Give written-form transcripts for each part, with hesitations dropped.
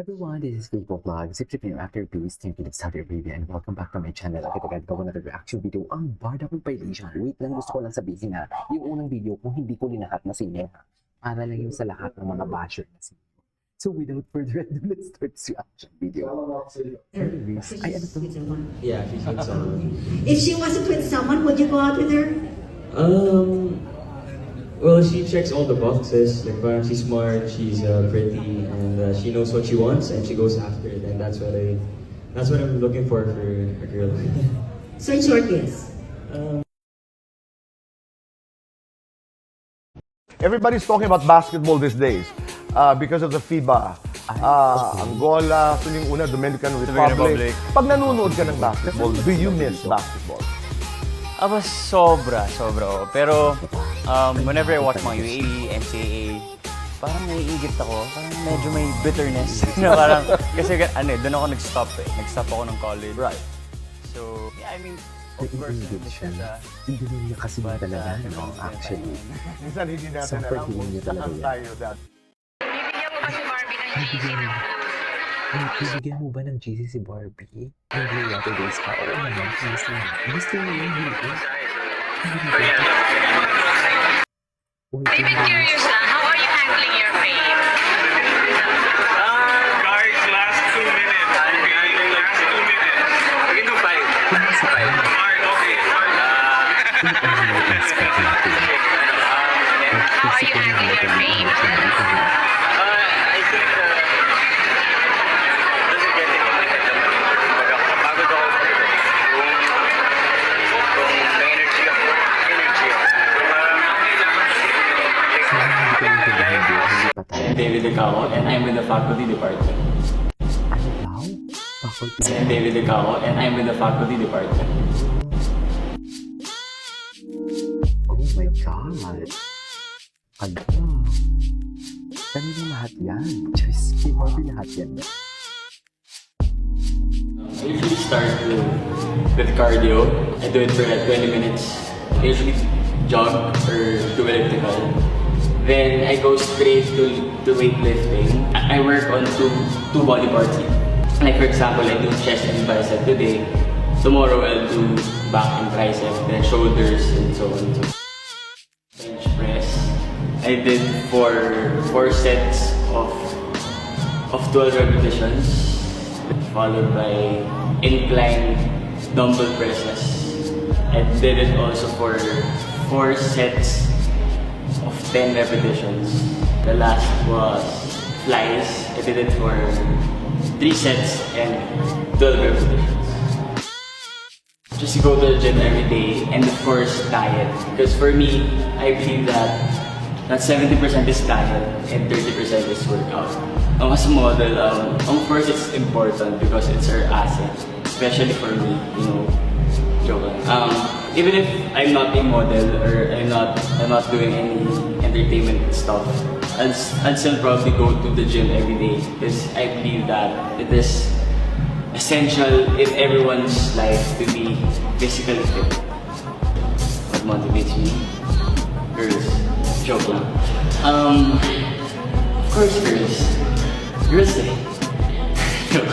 Everyone, this is Rico Vlog. Zip Zip after peace, thank you to Saudi Arabia and welcome back to my channel. Agad-agad ko na reaction video ang Barda compilation. Wait lang, gusto ko lang sabihin na yung unang video kung hindi ko linahat na sinyo. Para lang yung sa lahat ng mga basher na sinyo. So without further ado, let's start this reaction video. Anyways, ay ano to? Yeah, she's with someone. If she wasn't with someone, would you go out with her? Well, she checks all the boxes. Like, parang she's smart, she's pretty, and she knows what she wants, and she goes after it. And that's what I'm looking for a girl. So in short, yes. Everybody's talking about basketball these days because of the FIBA. Angola, so yung una, Dominican Republic. Pag nanonood ka ng basketball, do you miss basketball? Sobra. Oh. Pero whenever I watch mga UAE, NCAA, parang naiigit ako. Parang medyo may bitterness. na parang, kasi doon ako nag-stop eh. Nag-stop ako ng college. Right. So, yeah, I mean, of course, Naiingit miss siya. siya. Hindi niya kasi talaga, no? Actually. Minsan hindi natin Super alam feeling kung niya talaga saan yan. tayo dati. Bibigyan mo ba ng GC si Barbie? Hindi yata days pa. Oo naman, gusto niya. Gusto niya yung hindi. David, curious lang, how are you handling your fame? Guys, last 2 minutes. Okay, last 2 minutes. We can do 5. 5. Alright, okay. How are you handling your fame? I think, doesn't get in my head. Pagod ako. Kung may energy ako. I'm David Licao, and I'm with the faculty department. Ano daw? Faculty. I'm David Licao, and I'm with the faculty department. Oh my God. Ano? Kanina lahat yan. Diyos, si Barbie lahat yan. I usually start with cardio. I do it for like 20 minutes. I usually jog or do elliptical. Then I go straight to weightlifting. I work on two body parts. Like for example, I do chest and bicep today. Tomorrow I'll do back and tricep, then shoulders and so on. Bench press. I did four sets of 12 repetitions, followed by incline dumbbell presses. I did it also for 4 sets of 10 repetitions. The last was flies. I did it for 3 sets and 12 repetitions. Just to go to the gym every day, and of course diet. Because for me, I believe that 70% is diet and 30% is workout. As a model, of course it's important because it's our asset, especially for me, you know. Joke lang. Even if I'm not a model or I'm not doing any entertainment stuff, I'll still probably go to the gym every day because I believe that it is essential in everyone's life to be physically fit. What motivates me? Girls. Joke lang. Of course girls. Girls eh. Joke.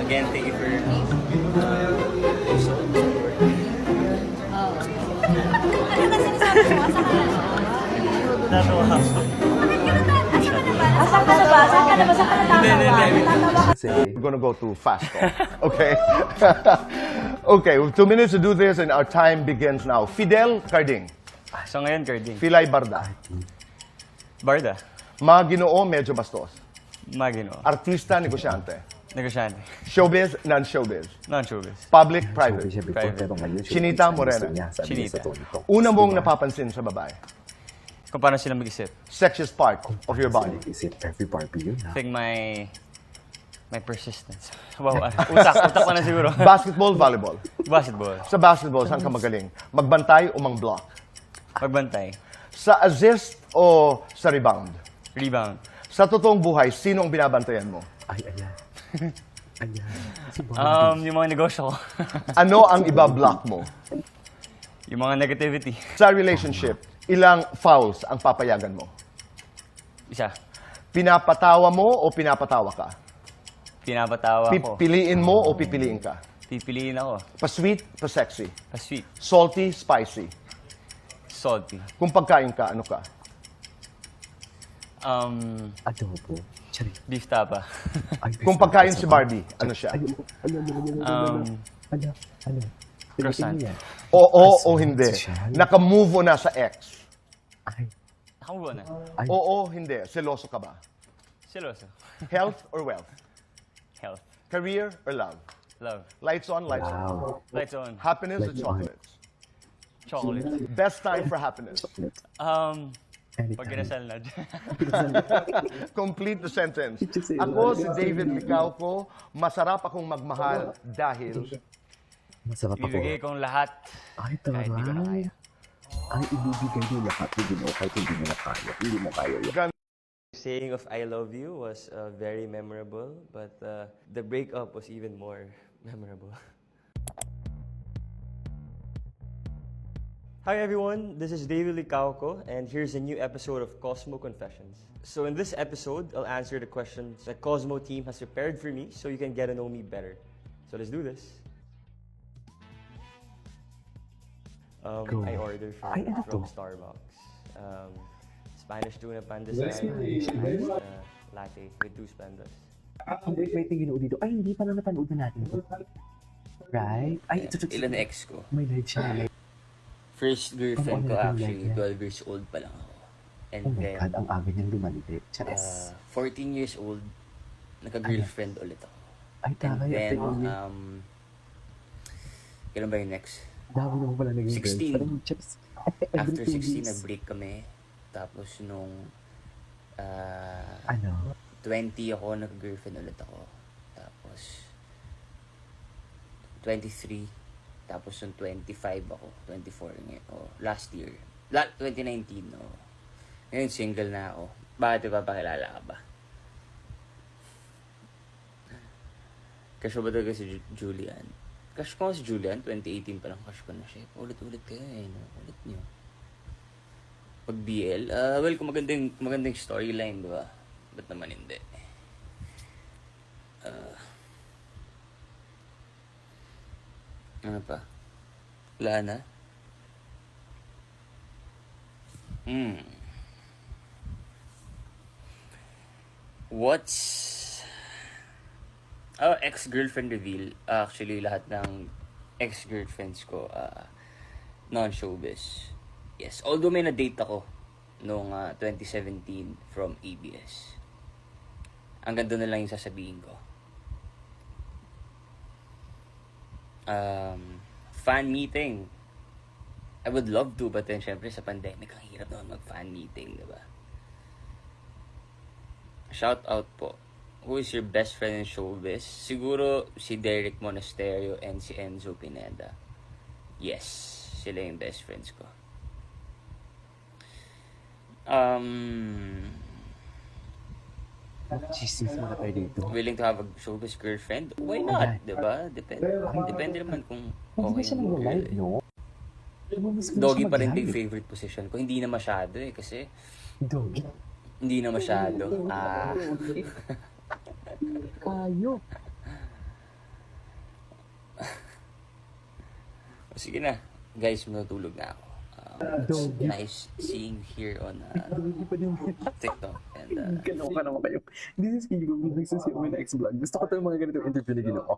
Again, thank you for We're gonna go to fast talk. Okay? Okay, we have 2 minutes to do this and our time begins now. Fidel Carding, So ngayon, Carding. Pilay Barda, Barda. Maginoo, medyo bastos. Magino. Artista, negosyante. Negosyante. Showbiz, non-showbiz. Non-showbiz. Public, Sabi private. siya before, pero ngayon, Chinita, gusto morena. niya, sabi niya sa Chinita. TikTok. Una mong Diba? napapansin sa babae. Kung paano sila mag-isip. Sexiest part of your body. Is it every Barbie yun, ha? I think my persistence. Wow, utak pa na siguro. Basketball, volleyball. Basketball. Sa basketball, saan ka magaling? Magbantay o mang-block? Pagbantay. Sa assist o sa rebound? Rebound. Sa totoong buhay, sino ang binabantayan mo? Ay, ayan. Ayan. Si Barbie. Yung mga negosyo ko. Ano ang iba-block mo? Yung mga negativity. Sa relationship, ilang fouls ang papayagan mo? Isa. Pinapatawa mo o pinapatawa ka? Pinapatawa ko. Pipiliin mo o pipiliin ka? Pipiliin ako. Pa-sweet, pa-sexy? Pa-sweet. Salty, spicy? Salty. Kung pagkain ka, ano ka? Adobo. Charing. Beef tapa. Ay, Kung pagkain si Barbie, ano siya? Ano? Croissant. Pilitin mo yan. Oo o hindi? Social. Naka-move o nasa ex? Ay, Nakamuha na. Ay. Oo, hindi. Seloso ka ba? Seryoso. Health or wealth? Health. Career or love? Love. Lights on, lights off. wow. Lights on. Happiness or Lights on. chocolates? Chocolate. Best time for happiness? Pag kinasal na. Complete the sentence. Ako si David Licauco, masarap akong magmahal dahil Masarap ako. Ibibigay kong lahat. Ay, Kahit di ko na taray. kaya. Ay, ibibigay mo lahat. Hindi mo kahit hindi mo na kaya. Hindi mo kaya yan. Saying of I love you was very memorable, but the breakup was even more memorable. Hi everyone, this is David Licauco, and here's a new episode of Cosmo Confessions. So in this episode, I'll answer the questions the Cosmo team has prepared for me so you can get to know me better. So let's do this. Go. I ordered Ay, ano from to? Starbucks. Spanish tuna pandesal, iced latte with 2 splendors. Wait, ginoo dito. Ay, hindi pa na napanood na natin ito. Right? Ay, ito. Ilan na ex ko? May live siya. First girlfriend ko Ano, actually, like 12 years old pa lang ako. And Oh my then, God, ang aga niyang lumandi. Charis. 14 years old, nagka-girlfriend ulit ako. Ay, And taray. then, After kailan ba yung next? dami naman pala naging 16. Parang, charis. After Every 2 16, weeks. nag-break kami. Tapos nung Ano? 20 ako, nag-girlfriend ulit ako. Tapos 23. Tapos nung 25 ako. 24 ngayon. Oh, last year. 2019, no. Ngayon, single na ako. Bakit ipapakilala ka ba? Crush ba talaga si Julian? Crush ko si Julian, 2018 pa lang crush ko na siya. Ulit-ulit kayo eh, no? Ulit nyo. Pag BL, well, kung magandang storyline, di ba? Ba't naman hindi? Ano pa? Wala na? Ex-girlfriend reveal. Actually, lahat ng ex-girlfriends ko, non-showbiz. Yes. Although may na-date ako noong 2017 from ABS. Hanggang doon na lang yung sasabihin ko. Fan meeting. I would love to, but then syempre sa pandemic, ang hirap naman mag-fan meeting, diba? Shout out po. Who is your best friend in showbiz? Siguro si Derek Monasterio and si Enzo Pineda. Yes, sila yung best friends ko. Jesus, mga tayo dito. Willing to have a showbiz girlfriend? Why not? Diba? Depende naman kung Hindi okay na siya yung nag-live, girl. no? Doggy pa rin yung favorite position ko. Hindi na masyado eh. Kasi Doggy. hindi na masyado. Kayo. Sige na. Guys, matutulog na ako. Doggy. Nice seeing here on Doggy pa din. TikTok. And Kaloka naman kayo. This is Kigo. Nagsasiyong na ex-vlog. Gusto ko tayo mga ganitong interview na ginawa.